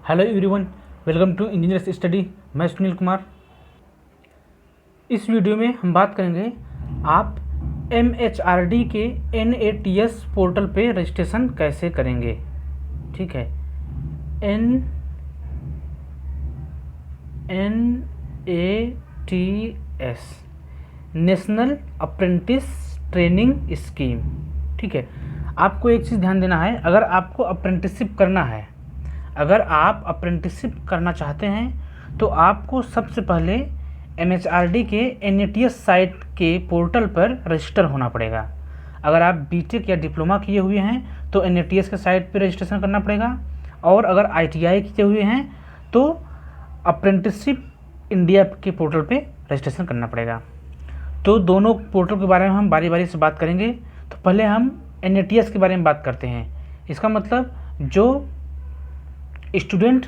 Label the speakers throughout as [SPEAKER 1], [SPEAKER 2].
[SPEAKER 1] Hello everyone, welcome to engineers study. मैं सुनील कुमार। इस video में हम बात करेंगे आप MHRD के NATS पोर्टल पे रजिस्ट्रेशन कैसे करेंगे। ठीक है, NATS national apprentice training scheme. ठीक है, आपको एक चीज़ ध्यान देना है, अगर आपको अप्रेंटिसशिप करना है, अगर आप अप्रेंटिसशिप करना चाहते हैं तो आपको सबसे पहले MHRD के NATS साइट के पोर्टल पर रजिस्टर होना पड़ेगा। अगर आप बीटेक या डिप्लोमा किए हुए हैं तो NATS के साइट पर रजिस्ट्रेशन करना पड़ेगा, और अगर ITI किए हुए हैं तो अप्रेंटिसशिप इंडिया के पोर्टल पे रजिस्ट्रेशन करना पड़ेगा। तो दोनों पोर्टल के बारे में हम बारी बारी से बात करेंगे। तो पहले हम NATS के बारे में बात करते हैं। इसका मतलब जो स्टूडेंट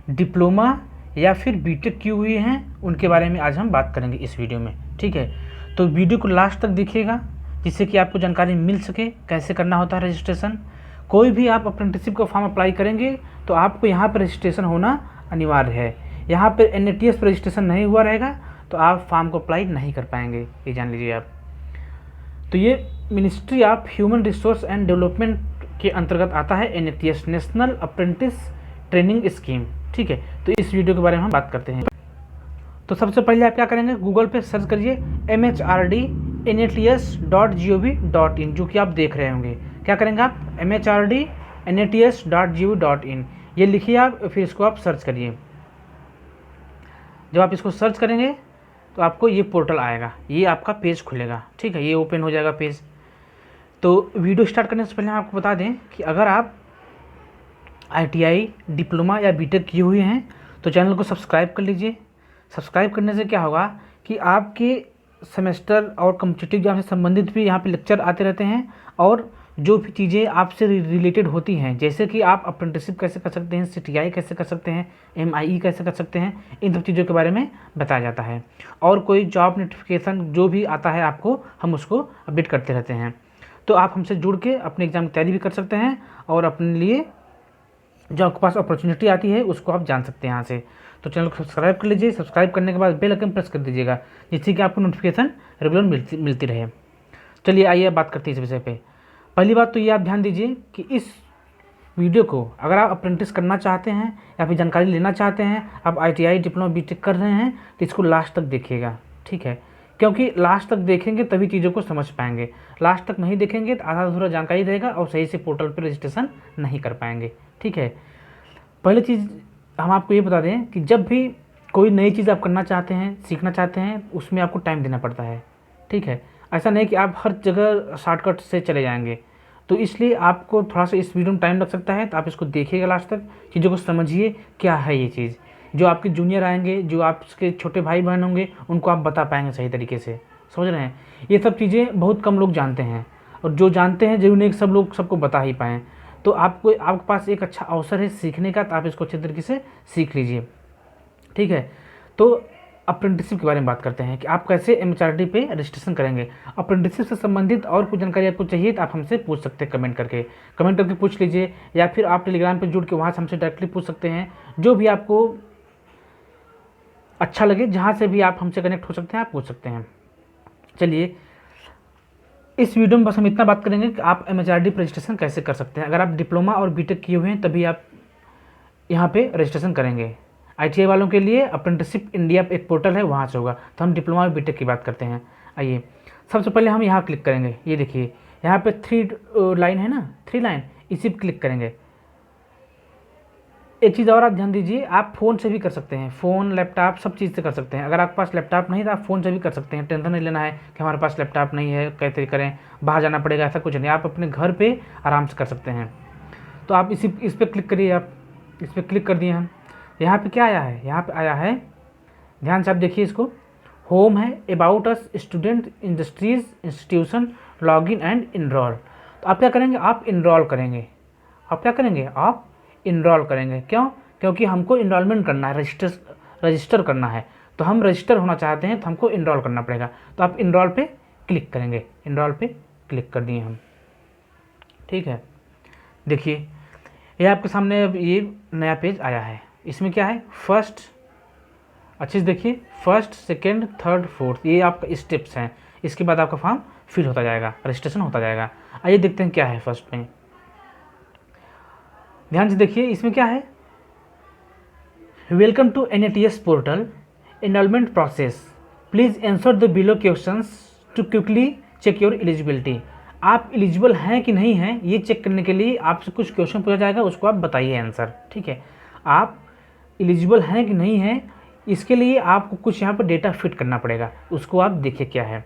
[SPEAKER 1] डिप्लोमा या फिर बीटेक किए हुए हैं उनके बारे में आज हम बात करेंगे इस वीडियो में। ठीक है, तो वीडियो को लास्ट तक देखिएगा जिससे कि आपको जानकारी मिल सके कैसे करना होता है रजिस्ट्रेशन। कोई भी आप अप्रेंटिसशिप का फॉर्म अप्लाई करेंगे तो आपको यहाँ पर रजिस्ट्रेशन होना अनिवार्य है। यहाँ पर NATS पर रजिस्ट्रेशन नहीं हुआ रहेगा तो आप फॉर्म को अप्लाई नहीं कर पाएंगे, ये जान लीजिए आप। तो ये ministry of human resource and development के अंतर्गत आता है NATS, national apprentice training scheme. ठीक है, तो इस वीडियो के बारे में हम बात करते हैं। तो सबसे पहले आप क्या करेंगे, गूगल पे सर्च करिए MHRD NATS.gov.in, जो कि आप देख रहे होंगे। क्या करेंगे आप, MHRD NATS.gov.in ये लिखिए आप, फिर इसको आप सर्च करिए। जब आप इसको सर्च करेंगे तो आपको ये पोर्टल आएगा, ये आपका पेज खुलेगा। ठीक है, ये ओपन हो जाएगा पेज। तो वीडियो स्टार्ट करने से पहले हम आपको बता दें कि अगर आप ITI, डिप्लोमा या बीटेक किए हुए हैं तो चैनल को सब्सक्राइब कर लीजिए। सब्सक्राइब करने से क्या होगा कि आपके सेमेस्टर और कॉम्पिटिटिव एग्जाम से संबंधित भी यहाँ पे लेक्चर आते रहते हैं, और जो भी चीज़ें आपसे रिलेटेड होती हैं, जैसे कि आप अप्रेंटिसशिप कैसे कर सकते हैं, CTI कैसे कर सकते हैं, MIE कैसे कर सकते हैं, इन सब चीज़ों के बारे में बताया जाता है। और कोई जॉब नोटिफिकेशन जो भी आता है आपको, हम उसको अपडेट करते रहते हैं। तो आप हमसे जुड़ के अपने एग्ज़ाम की तैयारी भी कर सकते हैं, और अपने लिए जो आपके पास अपॉर्चुनिटी आती है उसको आप जान सकते हैं यहाँ से। तो चैनल को सब्सक्राइब कर लीजिए। सब्सक्राइब करने के बाद बेल आइकन प्रेस कर दीजिएगा, जिससे कि आपको नोटिफिकेशन रेगुलर मिलती रहे। चलिए आइए बात करते हैं इस विषय पे। पहली बात तो ये आप ध्यान दीजिए कि इस वीडियो को अगर आप अप्रेंटिस करना चाहते हैं या फिर जानकारी लेना चाहते हैं, आप ITI, डिप्लोमा, बीटेक कर रहे हैं तो इसको लास्ट तक देखिएगा। ठीक है, क्योंकि लास्ट तक देखेंगे तभी चीज़ों को समझ पाएंगे। लास्ट तक नहीं देखेंगे तो आधा अधूरा जानकारी रहेगा और सही से पोर्टल पर रजिस्ट्रेशन नहीं कर पाएंगे। ठीक है, पहली चीज़ हम आपको ये बता दें कि जब भी कोई नई चीज़ आप करना चाहते हैं, सीखना चाहते हैं, उसमें आपको टाइम देना पड़ता है। ठीक है, ऐसा नहीं कि आप हर जगह शॉर्टकट से चले जाएंगे। तो इसलिए आपको थोड़ा सा इस वीडियो में टाइम लग सकता है, तो आप इसको देखिएगा लास्ट तक, चीज़ों को समझिए क्या है ये चीज़। जो आपके जूनियर आएंगे, जो आपके छोटे भाई बहन होंगे, उनको आप बता पाएंगे सही तरीके से। समझ रहे हैं, ये सब चीज़ें बहुत कम लोग जानते हैं, और जो जानते हैं जरूरी नहीं सब लोग सबको बता ही पाएँ। तो आपके पास एक अच्छा अवसर है सीखने का, तो आप इसको अच्छे तरीके से सीख लीजिए। ठीक है, तो अप्रेंटिसशिप के बारे में बात करते हैं कि आप कैसे MHRD पे रजिस्ट्रेशन करेंगे। अप्रेंटिसशिप से संबंधित और कुछ जानकारी आपको चाहिए तो आप हमसे पूछ सकते हैं, कमेंट करके पूछ लीजिए, या फिर आप टेलीग्राम पे जुड़ के वहाँ से हमसे डायरेक्टली पूछ सकते हैं। जो भी आपको अच्छा लगे, जहाँ से भी आप हमसे कनेक्ट हो सकते हैं, आप पूछ सकते हैं। चलिए, इस वीडियो में बस हम इतना बात करेंगे कि आप MHRD पर रजिस्ट्रेशन कैसे कर सकते हैं। अगर आप डिप्लोमा और बीटेक किए हुए हैं तभी आप यहाँ पे रजिस्ट्रेशन करेंगे। ITI वालों के लिए अप्रेंटिसशिप इंडिया एक पोर्टल है, वहाँ से होगा। तो हम डिप्लोमा और बीटेक की बात करते हैं। आइए, सबसे पहले हम यहाँ क्लिक करेंगे। ये देखिए यहाँ पे 3 लाइन है ना, 3 लाइन, इसी पर क्लिक करेंगे। एक चीज़ और आप ध्यान दीजिए, आप फ़ोन से भी कर सकते हैं, फ़ोन, लैपटॉप सब चीज़ से कर सकते हैं। अगर आपके पास लैपटॉप नहीं तो आप फ़ोन से भी कर सकते हैं। टेंशन नहीं लेना है कि हमारे पास लैपटॉप नहीं है, कैसे करें, बाहर जाना पड़ेगा, ऐसा कुछ नहीं। आप अपने घर पे आराम से कर सकते हैं। तो आप इस पर क्लिक करिए। आप इस पर क्लिक कर दिए हम। यहाँ पे क्या आया है, यहाँ पे आया है, ध्यान से आप देखिए इसको, होम है, about us, student, industries, institution, login and enrol. तो आप क्या करेंगे, आप इनरोल करेंगे। आप क्या करेंगे, आप इनरोल करेंगे। क्यों, क्योंकि हमको इनरोलमेंट करना है, रजिस्टर करना है। तो हम रजिस्टर होना चाहते हैं तो हमको इनरोल करना पड़ेगा। तो आप इनरोल पे क्लिक करेंगे। इनरोल पे क्लिक कर दिए हम। ठीक है, देखिए ये आपके सामने अब ये नया पेज आया है। इसमें क्या है, फर्स्ट, अच्छे से देखिए, फर्स्ट, सेकेंड, थर्ड, फोर्थ, ये आपका स्टेप्स हैं। इसके बाद आपका फॉर्म फिल होता जाएगा, रजिस्ट्रेशन होता जाएगा। आइए देखते हैं क्या है फर्स्ट में। ध्यान से देखिए, इसमें क्या है, welcome to NATS portal enrolment process, please answer the below questions to quickly check your eligibility. आप एलिजिबल हैं कि नहीं हैं ये चेक करने के लिए आपसे कुछ क्वेश्चन पूछा जाएगा, उसको आप बताइए आंसर। ठीक है, आप एलिजिबल हैं कि नहीं हैं इसके लिए आपको कुछ यहाँ पर डेटा फिट करना पड़ेगा, उसको आप देखिए क्या है।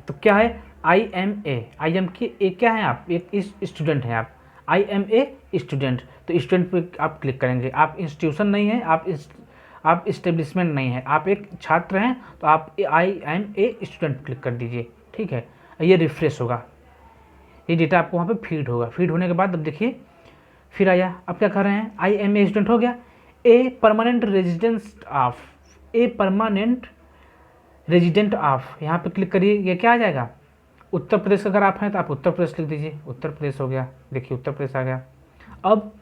[SPEAKER 1] तो क्या है, IM के क्या है, आप एक स्टूडेंट हैं, आप IM स्टूडेंट, तो स्टूडेंट पे आप क्लिक करेंगे। आप इंस्टीट्यूशन नहीं है, आप इस्टेब्लिशमेंट नहीं है, आप एक छात्र हैं, तो आप IM स्टूडेंट क्लिक कर दीजिए। ठीक है, ये रिफ्रेश होगा, ये डेटा आपको वहाँ पे फीड होगा। फीड होने के बाद अब देखिए फिर आया, अब क्या कर रहे हैं, IM स्टूडेंट हो गया। ए परमानेंट रेजिडेंट ऑफ, यहाँ पे क्लिक करिए, ये क्या आ जाएगा, उत्तर प्रदेश। अगर आप हैं तो आप उत्तर प्रदेश लिख दीजिए, उत्तर प्रदेश हो गया, देखिए उत्तर प्रदेश आ गया। अब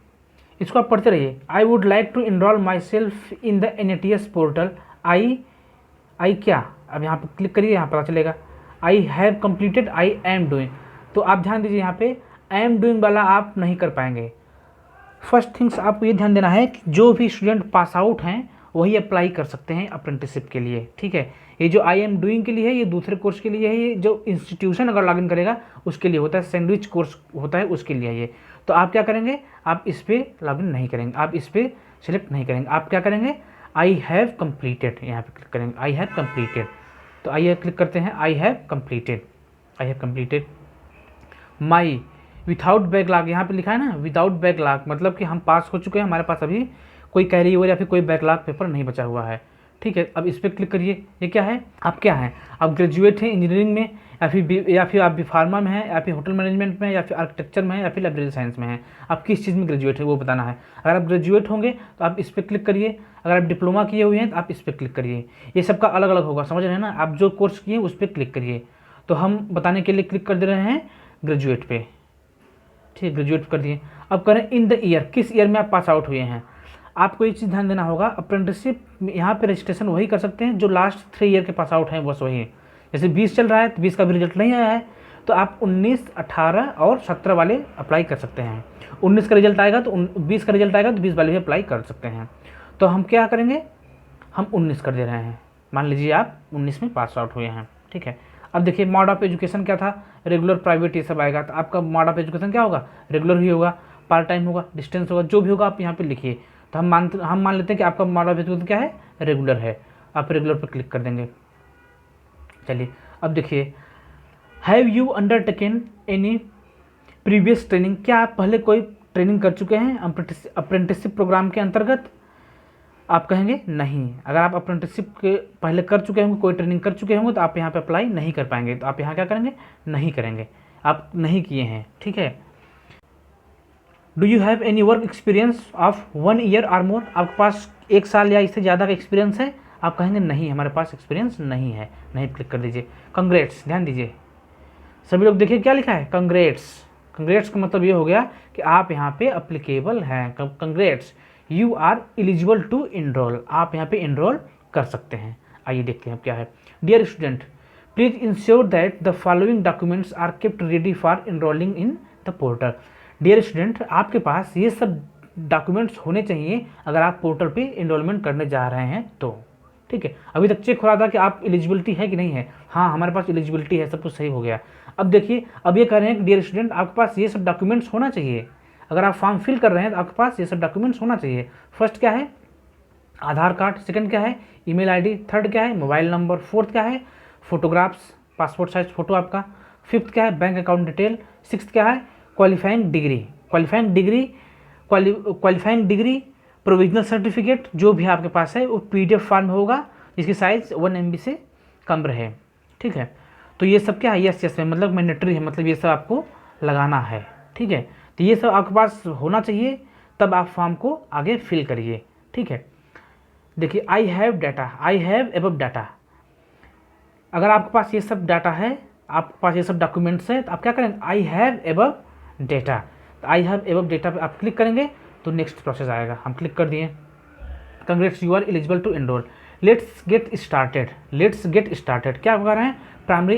[SPEAKER 1] इसको आप पढ़ते रहिए। I would like to enrol my self in the NATS portal. I क्या, अब यहाँ पे क्लिक करिए, यहाँ पता चलेगा। I have completed, I am doing. तो आप ध्यान दीजिए, यहाँ पे आई एम डूइंग वाला आप नहीं कर पाएंगे। फर्स्ट थिंग्स आपको ये ध्यान देना है कि जो भी स्टूडेंट पास आउट हैं वही अप्लाई कर सकते हैं अप्रेंटिसशिप के लिए। ठीक है, ये जो आई एम डूइंग के लिए है ये दूसरे कोर्स के लिए है, ये जो इंस्टीट्यूशन अगर लॉगिन करेगा उसके लिए होता है, सैंडविच कोर्स होता है उसके लिए ये। तो आप क्या करेंगे, आप इस पर लॉगिन नहीं करेंगे, आप इस पर सिलेक्ट नहीं करेंगे, आप क्या करेंगे, आई हैव कंप्लीटेड, यहाँ पे क्लिक करेंगे, आई हैव कंप्लीटेड। तो आइए क्लिक करते हैं, आई have completed my without backlog, यहाँ पे लिखा है ना विदाउट बैकलॉग, मतलब कि हम पास हो चुके हैं, हमारे पास अभी कोई कैरी ओवर या फिर कोई बैकलॉग पेपर नहीं बचा हुआ है। ठीक है, अब इस पर क्लिक करिए। ये क्या है, आप क्या हैं, आप ग्रेजुएट हैं इंजीनियरिंग में, या फिर आप फार्मा में हैं, या फिर होटल मैनेजमेंट में, या फिर आर्किटेक्चर में है, या फिर लाइब्रेरी साइंस में हैं। आप किस चीज़ में ग्रेजुएट है वो बताना है। अगर आप ग्रेजुएट होंगे तो आप इस पर क्लिक करिए, अगर आप डिप्लोमा किए हुए हैं तो आप इस पर क्लिक करिए। ये सबका अलग अलग होगा, समझ रहे हैं ना, आप जो कोर्स किए उस पर क्लिक करिए। तो हम बताने के लिए क्लिक कर दे रहे हैं ग्रेजुएट पे। ठीक है, ग्रेजुएट कर दिए। अब करें इन द ईयर, किस ईयर में आप पास आउट हुए हैं। आपको एक चीज़ ध्यान देना होगा, अप्रेंटिसशिप यहाँ पे रजिस्ट्रेशन वही कर सकते हैं जो लास्ट 3 ईयर के पास आउट हैं, बस वही। जैसे 20 चल रहा है तो 20 का भी रिजल्ट नहीं आया है, तो आप 19, 18 और 17 वाले अप्लाई कर सकते हैं। 19 का रिजल्ट आएगा तो 20 का रिजल्ट आएगा तो 20 वाले भी अप्लाई कर सकते हैं। तो हम क्या करेंगे, हम 19 कर दे रहे हैं। मान लीजिए आप 19 में पास आउट हुए हैं। ठीक है, अब देखिए मोड ऑफ एजुकेशन क्या था, रेगुलर, प्राइवेट, ये सब आएगा। तो आपका मोड ऑफ एजुकेशन क्या होगा, रेगुलर ही होगा, पार्ट टाइम होगा, डिस्टेंस होगा, जो भी होगा आप यहाँ पे लिखिए। तो हम मान लेते हैं कि आपका मोड ऑफ एजुकेशन क्या है, रेगुलर है, आप रेगुलर पर क्लिक कर देंगे। चलिए अब देखिए, have you undertaken any previous training, क्या आप पहले कोई ट्रेनिंग कर चुके हैं अप्रेंटिसशिप प्रोग्राम के अंतर्गत। आप कहेंगे नहीं। अगर आप अप्रेंटिसशिप के पहले कर चुके होंगे, कोई ट्रेनिंग कर चुके होंगे, तो आप यहाँ पे अप्लाई नहीं कर पाएंगे। तो आप यहाँ क्या करेंगे, नहीं करेंगे, आप नहीं किए हैं। ठीक है, do you have any work experience of 1 year और मोर, आपके पास 1 साल या इससे ज़्यादा का एक्सपीरियंस है। आप कहेंगे नहीं, हमारे पास एक्सपीरियंस नहीं है, नहीं क्लिक कर दीजिए। कंग्रेट्स, ध्यान दीजिए सभी लोग, देखिए क्या लिखा है, कंग्रेट्स। कंग्रेट्स का मतलब ये हो गया कि आप यहाँ पे अप्लीकेबल हैं। Congrats, you are eligible to enrol, आप यहाँ पे इनरोल कर सकते हैं। आइए देखते हैं क्या है। Dear student, please ensure that the following documents are kept ready for enrolling in the portal. Dear student, आपके पास ये सब डॉक्यूमेंट्स होने चाहिए अगर आप पोर्टल पे इनरोलमेंट करने जा रहे हैं तो। ठीक है, अभी तक चेक हो रहा था कि आप एलिजिबिलिटी है कि नहीं है। हाँ, हमारे पास एलिजिबिलिटी है, सब कुछ सही हो गया। अब देखिए, अब ये कह रहे हैं कि डियर स्टूडेंट, आपके पास ये सब डॉक्यूमेंट्स होना चाहिए। अगर आप फॉर्म फिल कर रहे हैं तो आपके पास ये सब डॉक्यूमेंट्स होना चाहिए। फर्स्ट क्या है, आधार कार्ड। सेकंड क्या है, ईमेल आईडी। थर्ड क्या है, मोबाइल नंबर। फोर्थ क्या है, फोटोग्राफ्स, पासपोर्ट साइज फोटो आपका। फिफ्थ क्या है, बैंक अकाउंट डिटेल। सिक्स्थ क्या है, क्वालिफाइंग डिग्री, प्रोविजनल सर्टिफिकेट, जो भी आपके पास है वो PDF फॉर्म में होगा जिसकी साइज 1 MB से कम रहे। ठीक है, तो ये सब क्या है, यस में मतलब मैंडेटरी है, मतलब ये सब आपको लगाना है। ठीक है, तो ये सब आपके पास होना चाहिए, तब आप फॉर्म को आगे फिल करिए। ठीक है, देखिए I have data, I have above data. अगर आपके पास ये सब डाटा है, आपके पास ये सब डॉक्यूमेंट्स है, तो आप क्या करें, आई हैव एबव डेटा। तो आई हैव एबव डेटा पे आप क्लिक करेंगे तो नेक्स्ट प्रोसेस आएगा। हम क्लिक कर दिए, congrats you are eligible to enrol, let's get started. क्या कर रहे हैं, प्राइमरी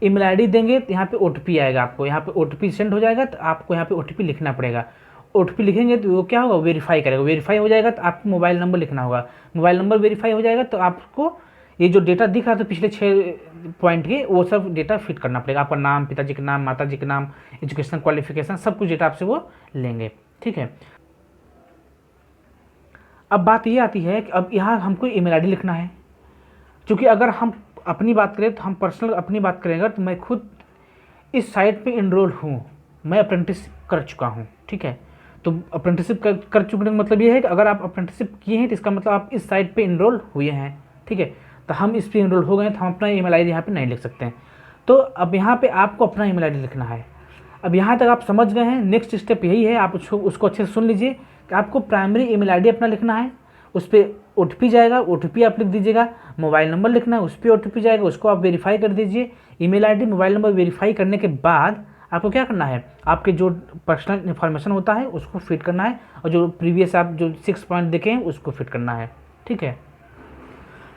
[SPEAKER 1] ईमेल आईडी देंगे तो यहाँ पे ओटीपी आएगा, आपको यहाँ पे ओटीपी सेंड हो जाएगा, तो आपको यहाँ पे ओटीपी लिखना पड़ेगा। ओटीपी लिखेंगे तो वो क्या होगा, वेरीफाई करेगा, वेरीफाई हो जाएगा तो आपको मोबाइल नंबर लिखना होगा, मोबाइल नंबर वेरीफाई हो जाएगा तो आपको ये जो डेटा दिख रहा था पिछले 6 पॉइंट के, वो सब डेटा फिट करना पड़ेगा। आपका नाम, पिताजी का नाम, माताजी का नाम, एजुकेशन क्वालिफिकेशन, सब कुछ डेटा आपसे वो लेंगे। ठीक है, अब बात ये आती है कि अब यहाँ हमको ईमेल आईडी लिखना है। क्योंकि अगर हम अपनी बात करें तो हम पर्सनल अपनी बात करेंगे तो मैं खुद इस साइट पे इनरोल हूँ, मैं अप्रेंटिसशिप कर चुका हूँ। ठीक है, तो अप्रेंटिसशिप कर चुके का मतलब ये है कि अगर आप अप्रेंटिसशिप किए हैं तो इसका मतलब आप इस साइट पे इनरोल हुए हैं। ठीक है, तो हम इस पर इनरोल हो गए तो हम अपना ईमेल आईडी यहाँ पे नहीं लिख सकते हैं। तो अब यहाँ पे आपको अपना ईमेल आईडी लिखना है। अब यहाँ तक आप समझ गए हैं, नेक्स्ट स्टेप यही है, आप उसको अच्छे से सुन लीजिए कि आपको प्राइमरी ईमेल आईडी अपना लिखना है, उस पर ओटीपी जाएगा, ओटीपी आप लिख दीजिएगा, मोबाइल नंबर लिखना है, उस पर ओटीपी जाएगा, उसको आप वेरीफाई कर दीजिए। Email ID, mobile number verify करने के बाद आपको क्या करना है, आपके जो पर्सनल इन्फॉर्मेशन होता है उसको फिट करना है, और जो प्रीवियस आप जो 6 पॉइंट देखे हैं उसको फिट करना है। ठीक है,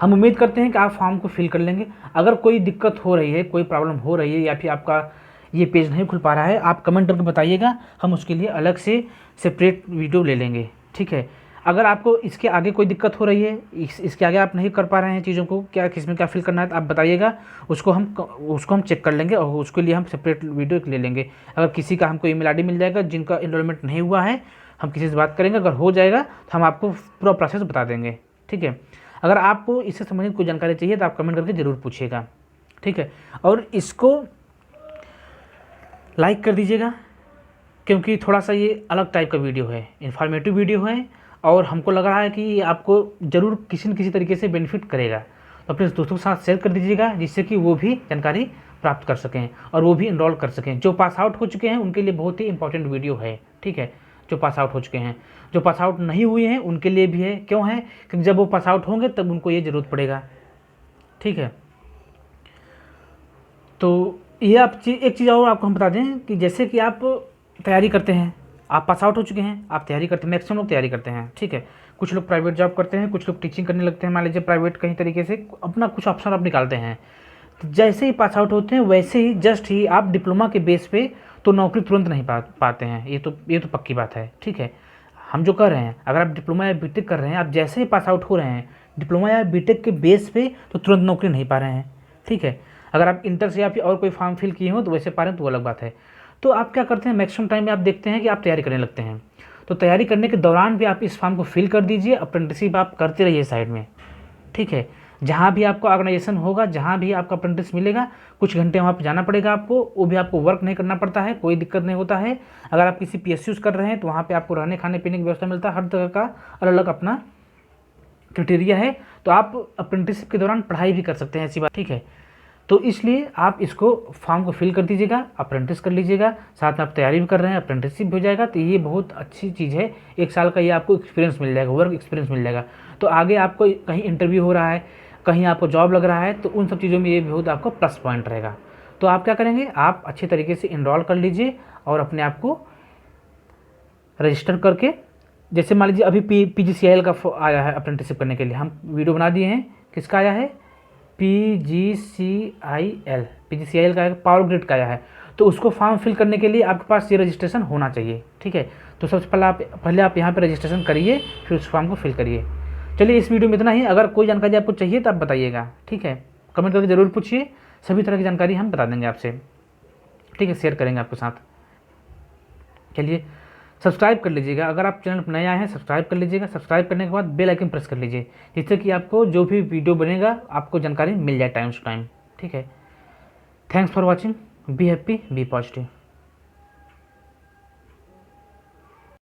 [SPEAKER 1] हम उम्मीद करते हैं कि आप फॉर्म को फिल कर लेंगे। अगर कोई दिक्कत हो रही है, कोई प्रॉब्लम हो रही है, या फिर आपका ये पेज नहीं खुल पा रहा है, आप कमेंट करके बताइएगा, हम उसके लिए अलग से सेपरेट वीडियो ले लेंगे। ठीक है, अगर आपको इसके आगे कोई दिक्कत हो रही है, इसके आगे आप नहीं कर पा रहे हैं चीज़ों को, क्या किसमें क्या फिल करना है, तो आप बताइएगा, उसको हम चेक कर लेंगे और उसके लिए हम सेपरेट वीडियो ले लेंगे। अगर किसी का हमको ईमेल आईडी मिल जाएगा जिनका एनरोलमेंट नहीं हुआ है, हम किसी से बात करेंगे, अगर हो जाएगा तो हम आपको पूरा प्रोसेस बता देंगे। ठीक है, अगर आपको इससे संबंधित कोई जानकारी चाहिए तो आप कमेंट करके ज़रूर पूछिएगा। ठीक है, और इसको लाइक कर दीजिएगा, क्योंकि थोड़ा सा ये अलग टाइप का वीडियो है, इन्फॉर्मेटिव वीडियो है, और हमको लग रहा है कि ये आपको ज़रूर किसी न किसी तरीके से बेनिफिट करेगा। तो अपने दोस्तों के साथ शेयर कर दीजिएगा, जिससे कि वो भी जानकारी प्राप्त कर सकें और वो भी इनरोल कर सकें। जो पास आउट हो चुके हैं उनके लिए बहुत ही इंपॉर्टेंट वीडियो है। ठीक है, जो पास आउट हो चुके हैं, जो पास आउट नहीं हुए हैं उनके लिए भी है। क्यों है, क्योंकि जब वो पास आउट होंगे तब उनको ये ज़रूरत पड़ेगा। ठीक है, तो ये आप एक चीज़ और आपको हम बता दें कि जैसे कि आप तैयारी करते हैं, आप पास आउट हो चुके हैं, आप तैयारी करते हैं, मैक्सिमम लोग तैयारी करते हैं। ठीक है, कुछ लोग प्राइवेट जॉब करते हैं, कुछ लोग टीचिंग करने लगते हैं, मान लीजिए प्राइवेट कहीं तरीके से अपना कुछ ऑप्शन आप निकालते हैं। तो जैसे ही पास आउट होते हैं वैसे ही जस्ट ही आप डिप्लोमा के बेस पे तो नौकरी तुरंत नहीं पाते हैं, ये तो पक्की बात है। ठीक है, हम जो कर रहे हैं, अगर आप डिप्लोमा या बीटेक कर रहे हैं, आप जैसे ही पास आउट हो रहे हैं डिप्लोमा या बीटेक के बेस पे तो तुरंत नौकरी नहीं पा रहे हैं। ठीक है, अगर आप इंटर से या फिर और कोई फॉर्म फिल किए हो तो वैसे पा रहे हैं तो वो अलग बात है। तो आप क्या करते हैं, मैक्सिमम टाइम में आप देखते हैं कि आप तैयारी करने लगते हैं, तो तैयारी करने के दौरान भी आप इस फॉर्म को फिल कर दीजिए, अप्रेंटिसशिप आप करते रहिए साइड में। ठीक है, जहाँ भी आपका ऑर्गेनाइजेशन होगा, जहाँ भी आपका अप्रेंटिस मिलेगा, कुछ घंटे वहाँ पर जाना पड़ेगा आपको, वो भी आपको वर्क नहीं करना पड़ता है, कोई दिक्कत नहीं होता है। अगर आप किसी PSUs कर रहे हैं तो वहाँ पर आपको रहने खाने पीने की व्यवस्था मिलता है, हर तरह का अलग अलग अपना क्राइटेरिया है। तो आप अप्रेंटिसशिप के दौरान पढ़ाई भी कर सकते हैं, ऐसी बात। ठीक है, तो इसलिए आप इसको फॉर्म को फिल कर दीजिएगा, अप्रेंटिस कर लीजिएगा, साथ में आप तैयारी भी कर रहे हैं, अप्रेंटिसशिप हो जाएगा। तो ये बहुत अच्छी चीज़ है, 1 साल का ये आपको एक्सपीरियंस मिल जाएगा, वर्क एक्सपीरियंस मिल जाएगा। तो आगे आपको कहीं इंटरव्यू हो रहा है, कहीं आपको जॉब लग रहा है, तो उन सब चीज़ों में ये बहुत आपको प्लस पॉइंट रहेगा। तो आप क्या करेंगे, आप अच्छे तरीके से इनरोल कर लीजिए और अपने आप को रजिस्टर करके, जैसे मान लीजिए अभी PGCIL का आया है अप्रेंटिसशिप करने के लिए, हम वीडियो बना दिए हैं। किसका आया है, PGCIL का पावर ग्रिड का आया है। तो उसको फॉर्म फिल करने के लिए आपके पास ये रजिस्ट्रेशन होना चाहिए। ठीक है, तो सबसे पहले आप यहाँ पे रजिस्ट्रेशन करिए, फिर उस फॉर्म को फिल करिए। चलिए, इस वीडियो में इतना ही। अगर कोई जानकारी आपको चाहिए तो आप बताइएगा। ठीक है, कमेंट करके ज़रूर पूछिए, सभी तरह की जानकारी हम बता देंगे आपसे। ठीक है, शेयर करेंगे आपके साथ। चलिए, सब्सक्राइब कर लीजिएगा, अगर आप चैनल पर नए आए हैं सब्सक्राइब कर लीजिएगा। सब्सक्राइब करने के बाद बेल आइकन प्रेस कर लीजिए, जिससे कि आपको जो भी वीडियो बनेगा आपको जानकारी मिल जाए टाइम टू टाइम। ठीक है, thanks for watching, be happy, be positive.